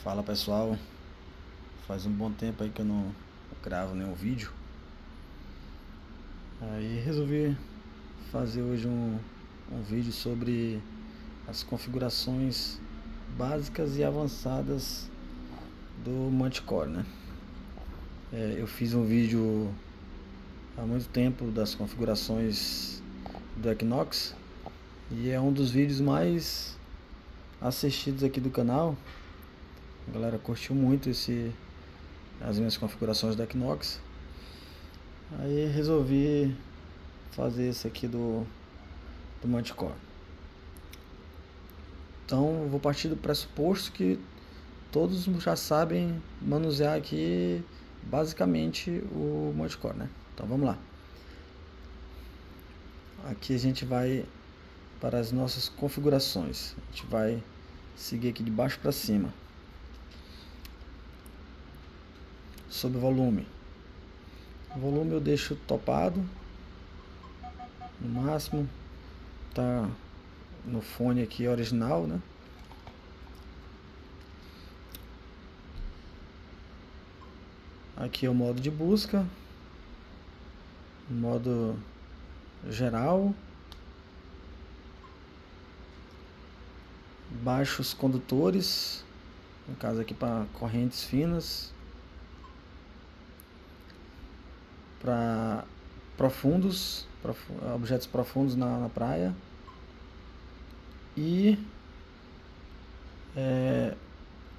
Fala pessoal, faz um bom tempo aí que eu não gravo nenhum vídeo. Aí resolvi fazer hoje um vídeo sobre as configurações básicas e avançadas do Manticore, né? Eu fiz um vídeo há muito tempo das configurações do Equinox e é um dos vídeos mais assistidos aqui do canal. A galera curtiu muito as minhas configurações do Equinox. Aí resolvi fazer esse aqui do Manticore. Então eu vou partir do pressuposto que todos já sabem manusear aqui basicamente o Manticore, né? Então vamos lá. Aqui a gente vai para as nossas configurações. A gente vai seguir aqui de baixo para cima. Sobre volume. O volume eu deixo topado no máximo. Tá no fone aqui original, né? Aqui é o modo de busca, modo geral, baixos condutores, no caso aqui para correntes finas, para profundos, objetos profundos na praia, e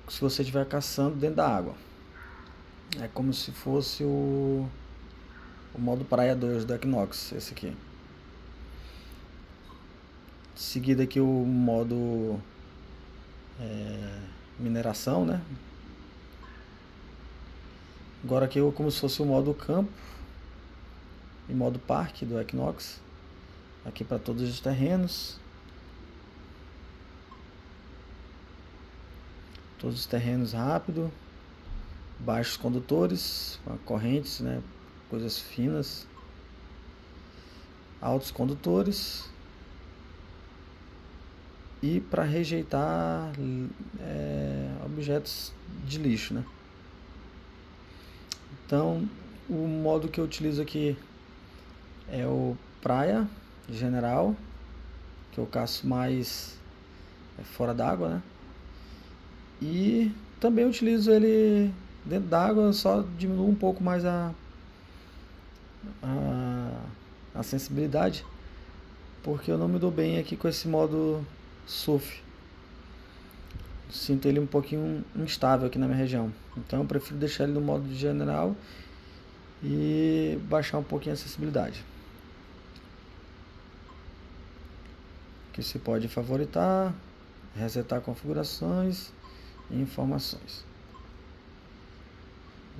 se você estiver caçando dentro da água. É como se fosse o modo praia 2 do Equinox, esse aqui. Seguido aqui o modo mineração, né? Agora aqui é como se fosse o modo campo e modo parque do Equinox. Aqui para todos os terrenos. Todos os terrenos rápido. Baixos condutores, correntes, né? Coisas finas. Altos condutores. E para rejeitar objetos de lixo, né? Então o modo que eu utilizo aqui é o praia general, que eu caço mais fora d'água, né? E também utilizo ele dentro d'água, só diminuo um pouco mais a sensibilidade, porque eu não me dou bem aqui com esse modo surf. Sinto ele um pouquinho instável aqui na minha região, então eu prefiro deixar ele no modo general e baixar um pouquinho a sensibilidade. Aqui você pode favoritar, resetar configurações e informações.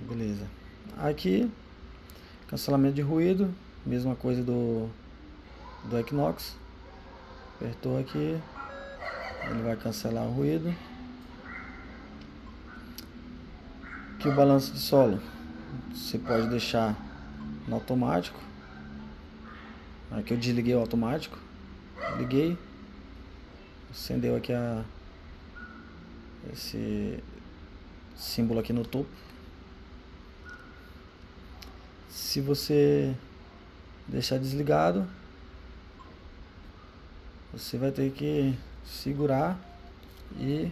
Beleza. Aqui, cancelamento de ruído, mesma coisa do Equinox. Apertou aqui, ele vai cancelar o ruído. Aqui o balanço de solo, você pode deixar no automático. Aqui eu desliguei o automático, liguei, acendeu aqui esse símbolo aqui no topo. Se você deixar desligado, você vai ter que segurar e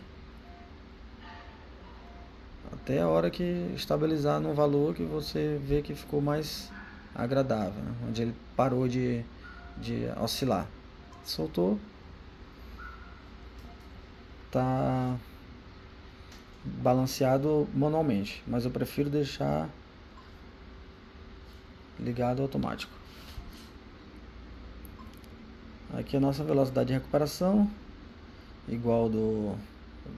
até a hora que estabilizar no valor que você vê que ficou mais agradável, né? Onde ele parou de oscilar. Soltou, tá balanceado manualmente, mas eu prefiro deixar ligado automático. Aqui a nossa velocidade de recuperação, igual do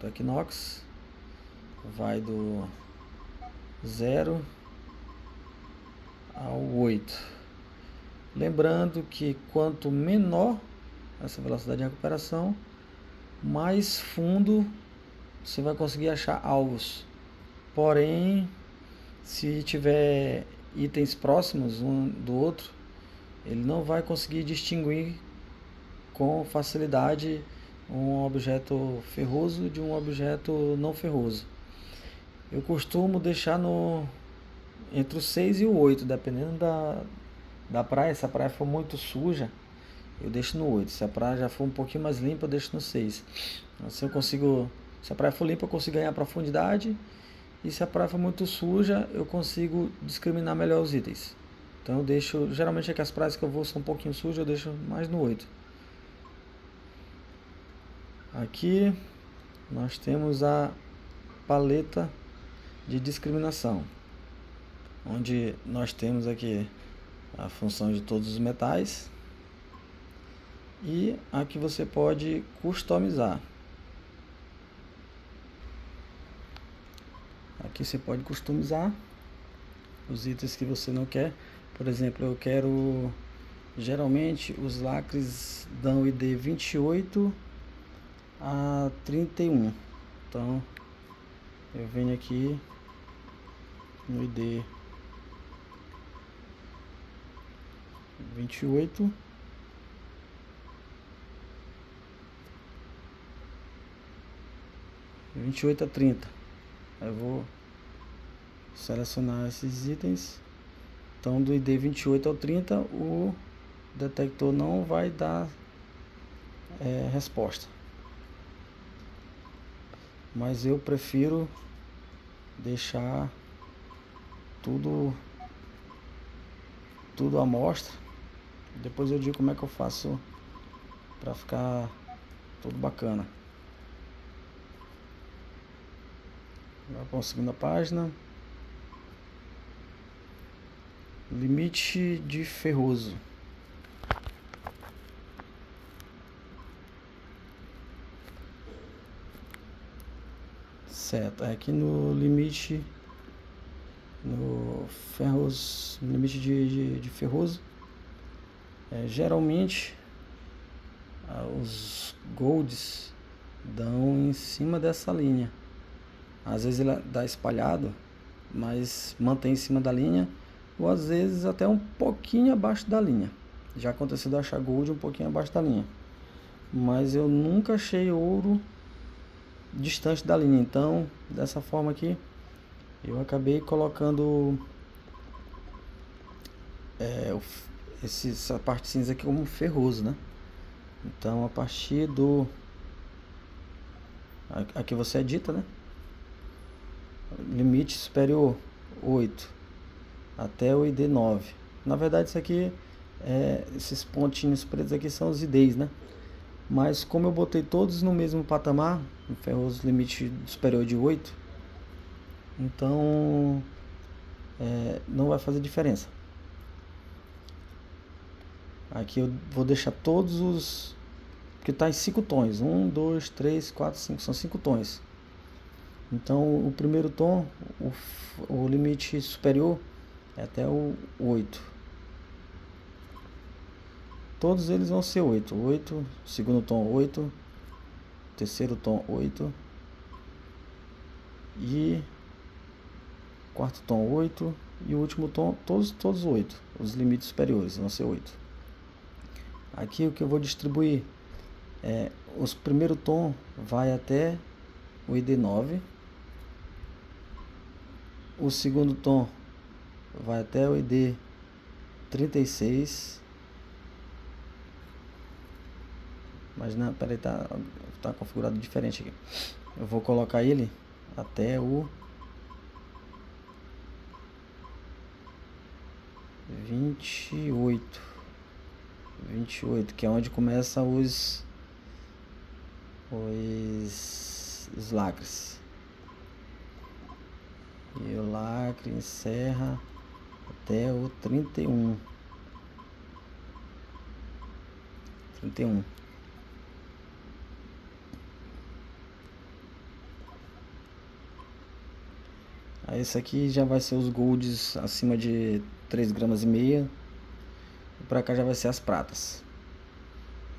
Equinox, vai do 0 ao 8. Lembrando que quanto menor essa velocidade de recuperação, mais fundo você vai conseguir achar alvos. Porém, se tiver itens próximos um do outro, ele não vai conseguir distinguir com facilidade um objeto ferroso de um objeto não ferroso. Eu costumo deixar entre o 6 e o 8, dependendo da praia. Se a praia for muito suja, eu deixo no 8. Se a praia já for um pouquinho mais limpa, eu deixo no 6. Assim eu consigo, se a praia for limpa, eu consigo ganhar profundidade. E se a praia for muito suja, eu consigo discriminar melhor os itens. Então eu deixo, geralmente é que as praias que eu vou são um pouquinho sujas, eu deixo mais no 8. Aqui nós temos a paleta de discriminação, onde nós temos aqui a função de todos os metais, e aqui você pode customizar. Aqui você pode customizar os itens que você não quer. Por exemplo, eu quero, geralmente os lacres dão ID 28 a 31. Então eu venho aqui no ID 28 a 30. Eu vou selecionar esses itens. Então do ID 28 ao 30 o detector não vai dar resposta, mas eu prefiro deixar tudo à amostra. Depois eu digo como é que eu faço para ficar tudo bacana. Agora para a segunda página. Limite de ferroso. Certo, aqui no limite, no limite de ferroso, geralmente os golds dão em cima dessa linha. Às vezes ele dá espalhado, mas mantém em cima da linha, ou às vezes até um pouquinho abaixo da linha. Já aconteceu de achar gold um pouquinho abaixo da linha, mas eu nunca achei ouro distante da linha. Então dessa forma aqui eu acabei colocando essa parte cinza aqui como ferroso, né? Então a partir do aqui você edita, né? Limite superior 8 até o ID 9. Na verdade isso aqui esses pontinhos pretos aqui são os IDs, né? Mas como eu botei todos no mesmo patamar, no ferroso limite superior de 8, então não vai fazer diferença. Aqui eu vou deixar todos os que está em 5 tons, 1, 2, 3, 4, 5, são 5 tons. Então o primeiro tom, o limite superior é até o 8. Todos eles vão ser 8. 8, segundo tom 8, terceiro tom 8 e quarto tom 8 e o último tom todos 8. Os limites superiores vão ser 8. Aqui o que eu vou distribuir os primeiro tom vai até o ID 9. O segundo tom vai até o ID 36. Mas não, peraí, tá configurado diferente aqui. Eu vou colocar ele até o 28, que é onde começa os lacres. E o lacre encerra até o 31. Aí esse aqui já vai ser os golds acima de 3,5 gramas. E pra cá já vai ser as pratas.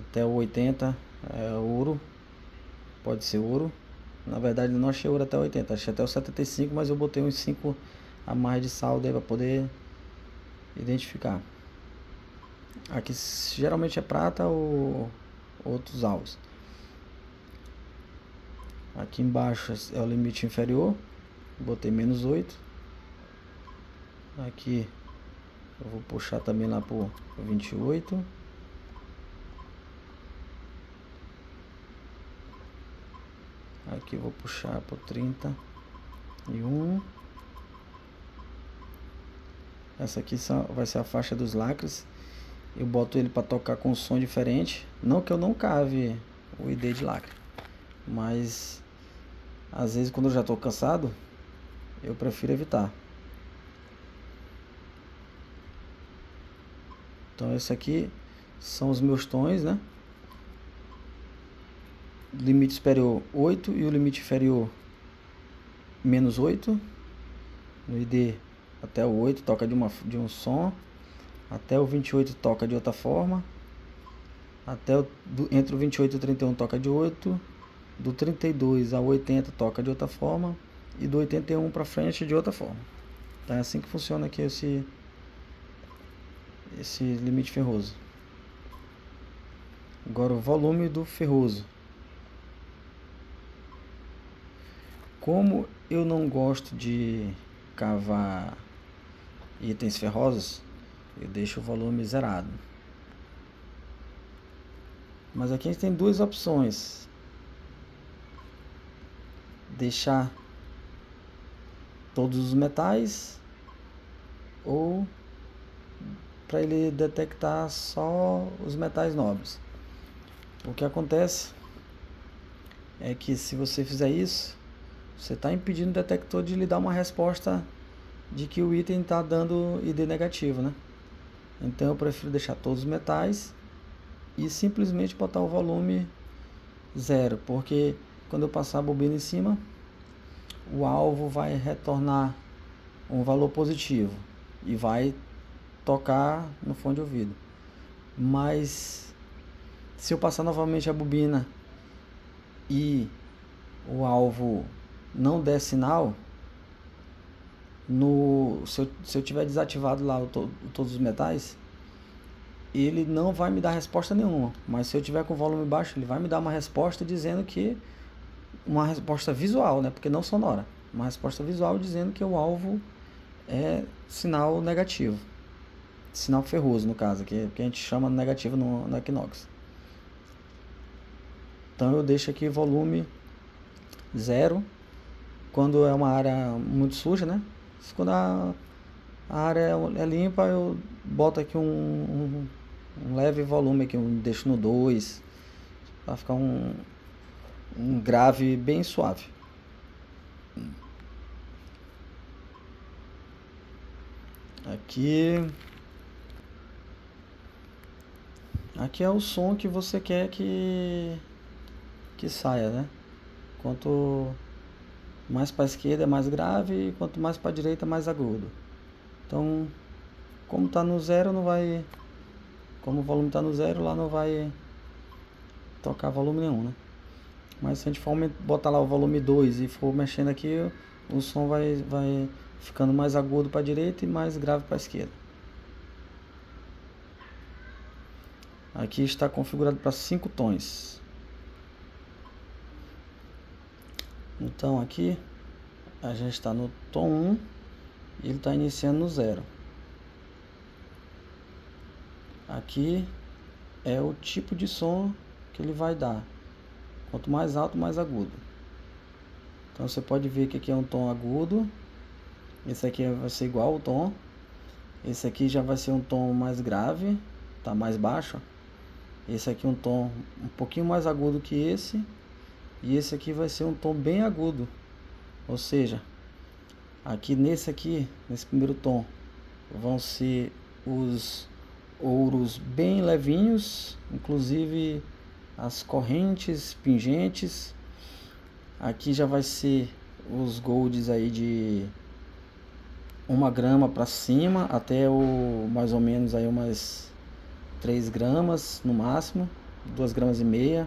Até o 80 é ouro. Pode ser ouro. Na verdade eu não achei ouro até o 80, achei até o 75, mas eu botei uns 5 a mais de saldo aí pra poder identificar. Aqui geralmente é prata ou outros alvos. Aqui embaixo é o limite inferior. botei -8. Aqui eu vou puxar também lá por 28. Aqui eu vou puxar por 31. Essa aqui vai ser a faixa dos lacres. Eu boto ele para tocar com um som diferente. Não que eu não cave o ID de lacre, mas às vezes quando eu já estou cansado, eu prefiro evitar. Então esse aqui são os meus tons, né? Limite superior 8 e o limite inferior -8. No ID até o 8 toca de um som, até o 28 toca de outra forma, entre o 28 e o 31 toca de 8, do 32 ao 80 toca de outra forma, e do 81 para frente de outra forma. Então é assim que funciona aqui esse limite ferroso. Agora o volume do ferroso. Como eu não gosto de cavar itens ferrosos, eu deixo o volume zerado. Mas aqui a gente tem duas opções: deixar todos os metais, ou para ele detectar só os metais nobres. O que acontece é que se você fizer isso, você está impedindo o detector de lhe dar uma resposta de que o item está dando ID negativo, né? Então eu prefiro deixar todos os metais e simplesmente botar o volume 0, porque quando eu passar a bobina em cima, o alvo vai retornar um valor positivo e vai tocar no fone de ouvido. Mas se eu passar novamente a bobina e o alvo não der sinal, se eu tiver desativado lá todos os metais, ele não vai me dar resposta nenhuma. Mas se eu tiver com o volume baixo, ele vai me dar uma resposta dizendo que, uma resposta visual, né? Porque não sonora, uma resposta visual dizendo que o alvo é sinal negativo, sinal ferroso no caso, que a gente chama negativo no Equinox. Então eu deixo aqui volume 0 quando é uma área muito suja, né? Quando a área é limpa, eu boto aqui um leve volume aqui, deixo no 2 para ficar um grave bem suave. Aqui é o som que você quer que saia, né? Quanto mais para a esquerda é mais grave, e quanto mais para a direita é mais agudo. Então, como está no 0, não vai, como o volume está no 0, lá não vai tocar volume nenhum, né? Mas se a gente for botar lá o volume 2 e for mexendo aqui, o som vai ficando mais agudo para a direita e mais grave para a esquerda. Aqui está configurado para 5 tons. Então aqui a gente está no tom 1 e ele está iniciando no 0. Aqui é o tipo de som que ele vai dar. Quanto mais alto, mais agudo. Então você pode ver que aqui é um tom agudo. Esse aqui vai ser igual ao tom. Esse aqui já vai ser um tom mais grave, tá mais baixo. Esse aqui é um tom um pouquinho mais agudo que esse. E esse aqui vai ser um tom bem agudo. Ou seja, aqui nesse primeiro tom, vão ser os ouros bem levinhos, inclusive as correntes pingentes. Aqui já vai ser os golds aí de 1 grama para cima, até mais ou menos aí umas 3 gramas no máximo, 2,5 gramas.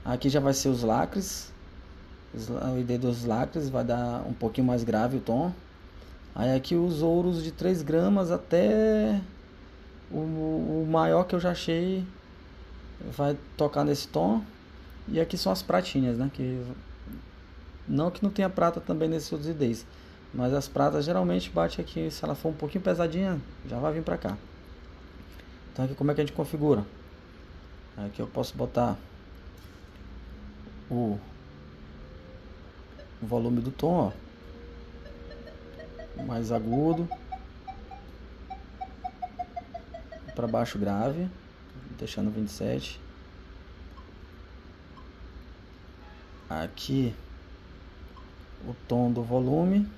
Aqui já vai ser os lacres, o ID dos lacres vai dar um pouquinho mais grave o tom. Aí aqui os ouros de 3 gramas até o maior que eu já achei vai tocar nesse tom. E aqui são as pratinhas, né, que Não que não tenha prata também nesses outros IDs, mas as pratas geralmente bate aqui, se ela for um pouquinho pesadinha, já vai vir pra cá. Então aqui como é que a gente configura? Aqui eu posso botar o volume do tom, ó, mais agudo, para baixo grave, deixando 27. Aqui o tom do volume,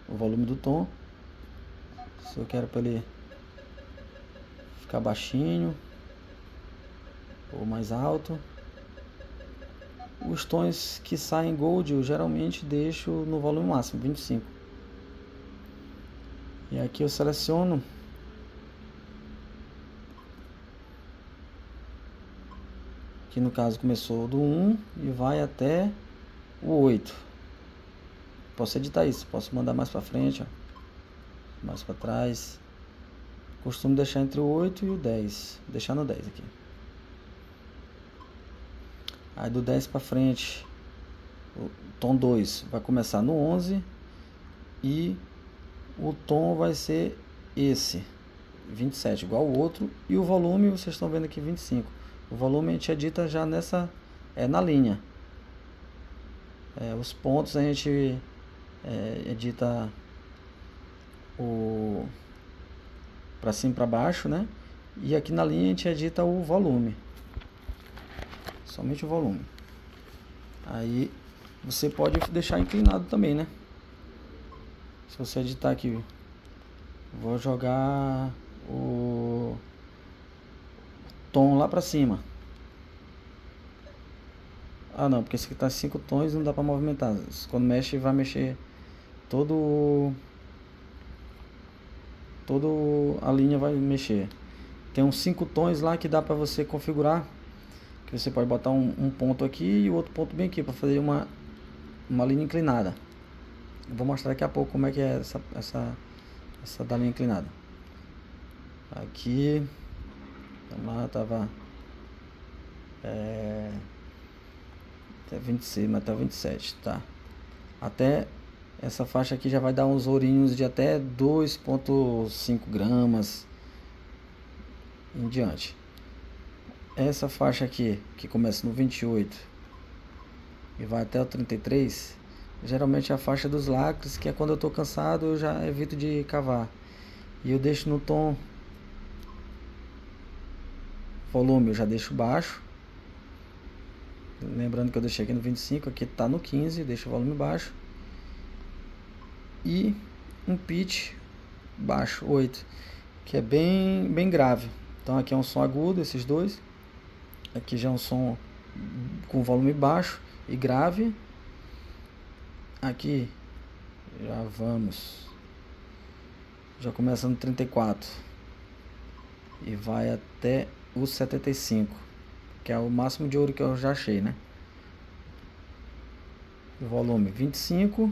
o volume do tom, se eu quero para ele ficar baixinho ou mais alto. Os tons que saem gold eu geralmente deixo no volume máximo, 25. E aqui eu seleciono que no caso começou do 1 e vai até o 8. Posso editar isso, posso mandar mais para frente, ó, mais para trás. Costumo deixar entre o 8 e o 10, deixar no 10 aqui. Aí do 10 para frente, o tom 2 vai começar no 11 e o tom vai ser esse, 27, igual o outro, e o volume vocês estão vendo aqui 25. O volume a gente edita já nessa, na linha. Os pontos a gente edita o para cima e para baixo, né? E aqui na linha a gente edita o volume, somente o volume. Aí você pode deixar inclinado também, né? Se você editar aqui, vou jogar o tom lá pra cima. Ah não, porque esse aqui tá 5 tons, não dá pra movimentar. Quando mexe, vai mexer todo a linha, vai mexer. Tem uns 5 tons lá que dá pra você configurar, que você pode botar um ponto aqui e o outro ponto bem aqui, pra fazer uma linha inclinada. Eu vou mostrar daqui a pouco como é que é essa da linha inclinada. Aqui, lá tava até 26, mas até 27, tá? Até essa faixa aqui já vai dar uns ourinhos de até 2,5 gramas em diante. Essa faixa aqui, que começa no 28 e vai até o 33, geralmente é a faixa dos lacres, que é quando eu tô cansado, eu já evito de cavar. E eu deixo no tom volume, eu já deixo baixo. Lembrando que eu deixei aqui no 25, aqui tá no 15, deixo o volume baixo. E um pitch baixo, 8, que é bem grave. Então aqui é um som agudo, esses dois. Aqui já é um som com volume baixo e grave. Aqui já começa no 34 e vai até o 75, que é o máximo de ouro que eu já achei, né? O volume 25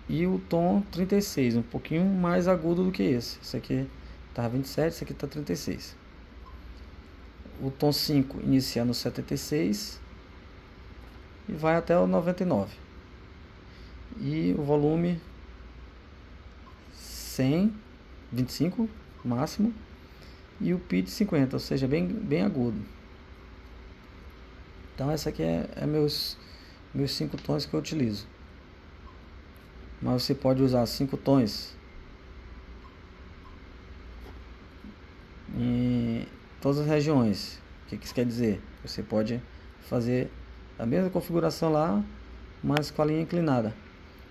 e o tom 36, um pouquinho mais agudo do que esse. Esse aqui tá 27, esse aqui tá 36. O tom 5 inicia no 76 e vai até o 99. E o volume 100, 25 máximo, e o pitch 50, ou seja, bem agudo. Então essa aqui é meus 5 tons que eu utilizo. Mas você pode usar 5 tons em todas as regiões. O que isso quer dizer? Você pode fazer a mesma configuração lá, mas com a linha inclinada.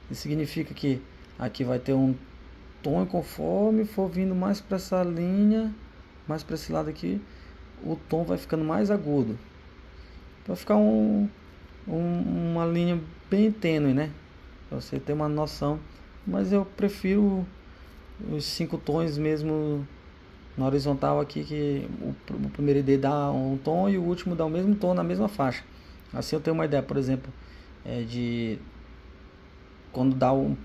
Isso significa que aqui vai ter um tom, e conforme for vindo mais para essa linha, mais para esse lado aqui, o tom vai ficando mais agudo, para ficar uma linha bem tênue, né? Pra você ter uma noção. Mas eu prefiro os 5 tons mesmo na horizontal aqui, que o primeiro ID dá um tom e o último dá o mesmo tom na mesma faixa. Assim eu tenho uma ideia, por exemplo, de quando dá o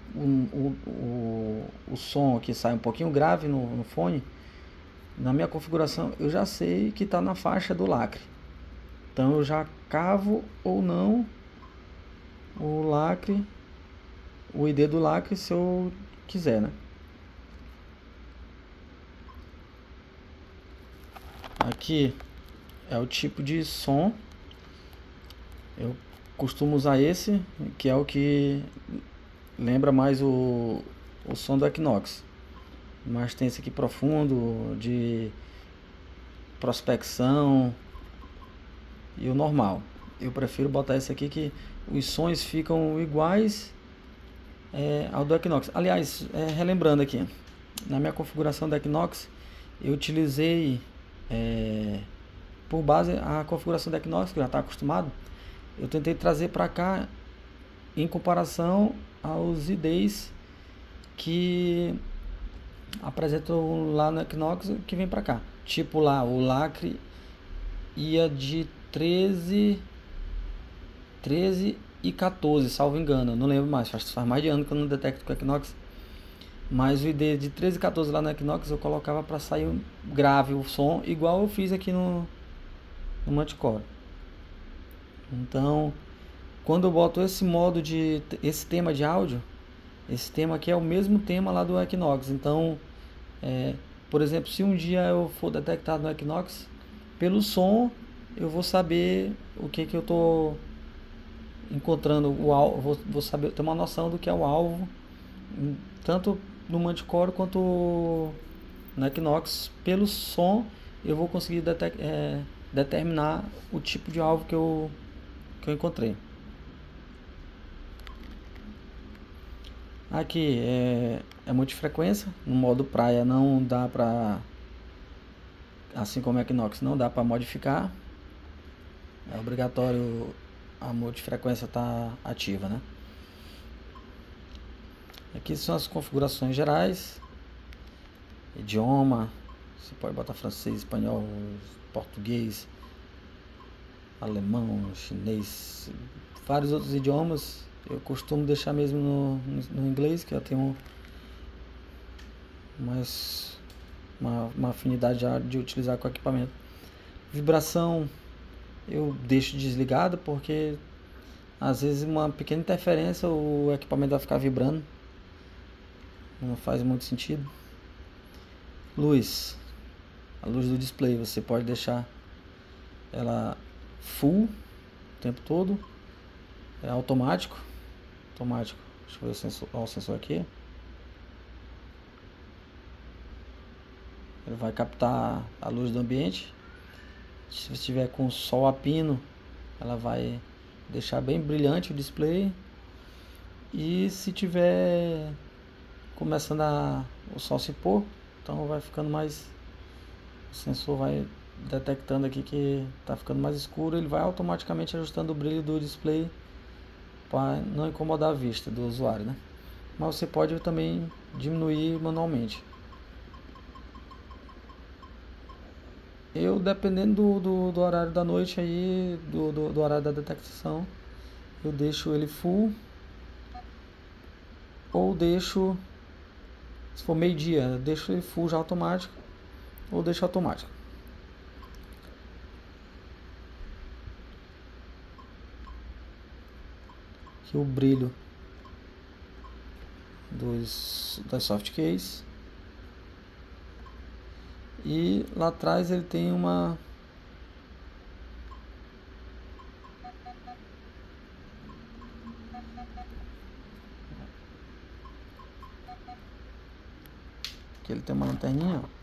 som aqui sai um pouquinho grave no fone. Na minha configuração eu já sei que está na faixa do lacre, então eu já cavo ou não lacre, o ID do lacre se eu quiser, né? Aqui é o tipo de som. Eu costumo usar esse, que é o que lembra mais o som do Equinox. Mas tem esse aqui profundo, de prospecção, e o normal. Eu prefiro botar esse aqui que os sons ficam iguais ao do Equinox. Aliás, relembrando aqui, na minha configuração do Equinox, eu utilizei por base a configuração do Equinox, que eu já está acostumado. Eu tentei trazer para cá em comparação aos IDs que apresentam lá no Equinox, que vem para cá. Tipo lá, o lacre ia de 13 e 14, salvo engano, não lembro mais, faz mais de ano que eu não detecto com o Equinox. Mas o ID de 13 e 14 lá no Equinox eu colocava para sair grave o som, igual eu fiz aqui no Manticore. Então, quando eu boto esse modo esse tema de áudio, esse tema aqui é o mesmo tema lá do Equinox. Então, por exemplo, se um dia eu for detectado no Equinox, pelo som eu vou saber o que eu estou encontrando, o alvo, vou saber, ter uma noção do que é o alvo, tanto no Manticore quanto no Equinox. Pelo som eu vou conseguir determinar o tipo de alvo que eu encontrei. Aqui é multifrequência. No modo praia não dá pra, assim como o Equinox, não dá para modificar. É obrigatório a multifrequência estar ativa, né? Aqui são as configurações gerais. Idioma, você pode botar francês, espanhol, português, alemão, chinês, vários outros idiomas. Eu costumo deixar mesmo no inglês, que eu tenho mais uma afinidade já de utilizar com o equipamento. Vibração eu deixo desligada, porque às vezes uma pequena interferência o equipamento vai ficar vibrando, não faz muito sentido. Luz, a luz do display você pode deixar ela full o tempo todo, é automático. Deixa eu ver o sensor, o sensor aqui. Ele vai captar a luz do ambiente. Se você estiver com o sol a pino, ela vai deixar bem brilhante o display. E se tiver começando o sol se pôr, então vai ficando mais, o sensor vai detectando aqui que está ficando mais escuro, ele vai automaticamente ajustando o brilho do display para não incomodar a vista do usuário, né? Mas você pode também diminuir manualmente. Eu, dependendo do horário da noite aí, do horário da detecção, eu deixo ele full, ou deixo, se for meio-dia, eu deixo ele full já automático, ou deixo automático. Aqui o brilho das soft case. E lá atrás ele tem uma aqui ele tem uma lanterninha, ó.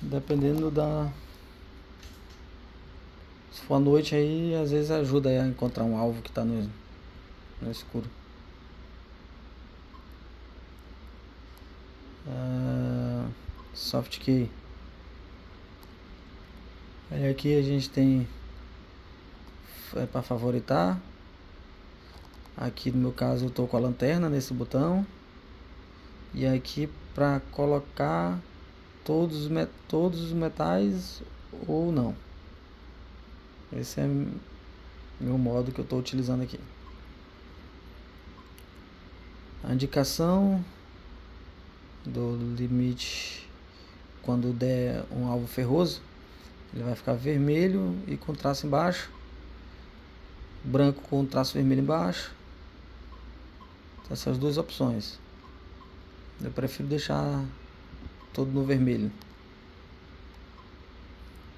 Dependendo se for à noite aí, às vezes ajuda a encontrar um alvo que está no escuro. Soft key. Aí aqui a gente tem para favoritar. Aqui no meu caso eu estou com a lanterna nesse botão. E aqui para colocar todos os metais ou não. Esse é meu modo que eu estou utilizando aqui. A indicação do limite. Quando der um alvo ferroso, ele vai ficar vermelho e com traço embaixo, branco com traço vermelho embaixo. Essas duas opções. Eu prefiro deixar todo no vermelho.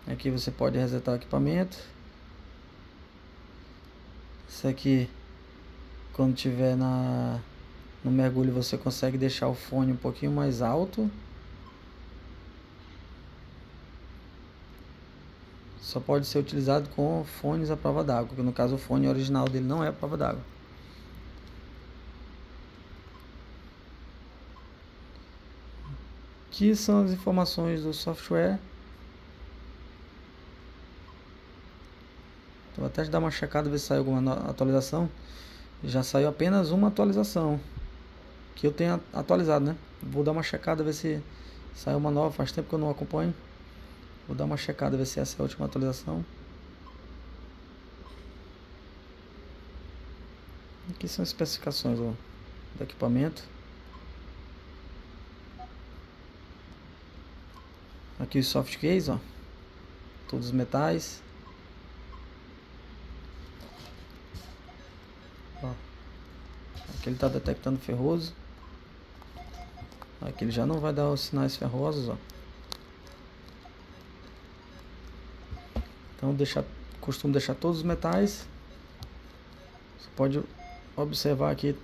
Aqui você pode resetar o equipamento. Isso aqui, quando tiver no mergulho, você consegue deixar o fone um pouquinho mais alto. Só pode ser utilizado com fones à prova d'água, porque no caso o fone original dele não é a prova d'água. Aqui são as informações do software. Vou até dar uma checada, ver se saiu alguma atualização. Já saiu apenas uma atualização que eu tenho atualizado, né? Vou dar uma checada, ver se saiu uma nova. Faz tempo que eu não acompanho. Vou dar uma checada, ver se essa é a última atualização. Aqui são as especificações do equipamento. Aqui os soft case, ó. Todos os metais. Ó. Aqui ele está detectando ferroso. Aqui ele já não vai dar os sinais ferrosos, ó. Então costumo deixar todos os metais. Você pode observar aqui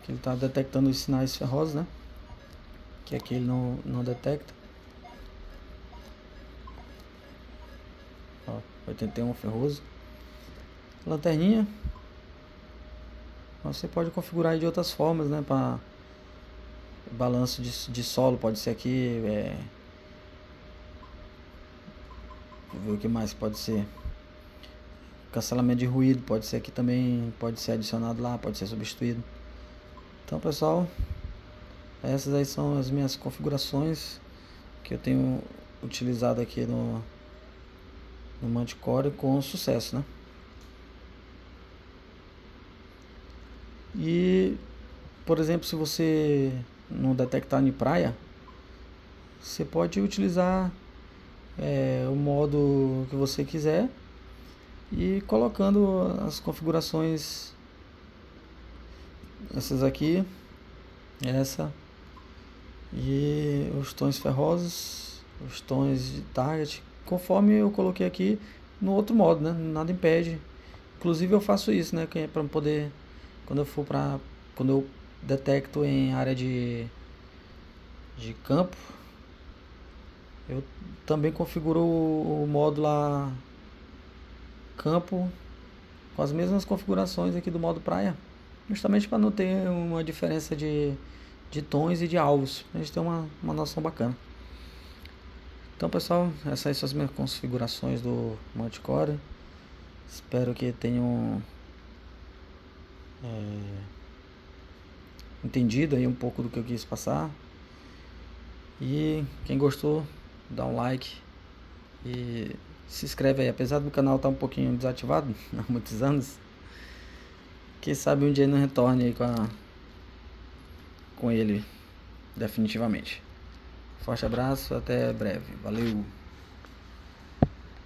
que ele está detectando os sinais ferrosos, né? Que aqui ele não detecta. Ó, 81 ferroso. Lanterninha. Você pode configurar aí de outras formas, né? Para balanço de solo, pode ser aqui. Deixa eu ver o que mais pode ser. Cancelamento de ruído pode ser aqui também, pode ser adicionado lá, pode ser substituído. Então, pessoal, essas aí são as minhas configurações que eu tenho utilizado aqui no Manticore com sucesso, né? E, por exemplo, se você não detectar em praia, você pode utilizar o modo que você quiser e colocando as configurações, essas aqui, essa e os tons ferrosos, os tons de target, conforme eu coloquei aqui no outro modo, né? Nada impede. Inclusive eu faço isso, né? Que é para poder, quando eu detecto em área de campo, eu também configuro o modo lá campo com as mesmas configurações aqui do modo praia, justamente para não ter uma diferença de tons e de alvos, a gente tem uma noção bacana. Então, pessoal, essas são as minhas configurações do Manticore. Espero que tenham entendido aí um pouco do que eu quis passar. E quem gostou, dá um like e se inscreve aí. Apesar do canal estar um pouquinho desativado há muitos anos, quem sabe um dia não retorne aí com ele definitivamente. Forte abraço, até breve. Valeu!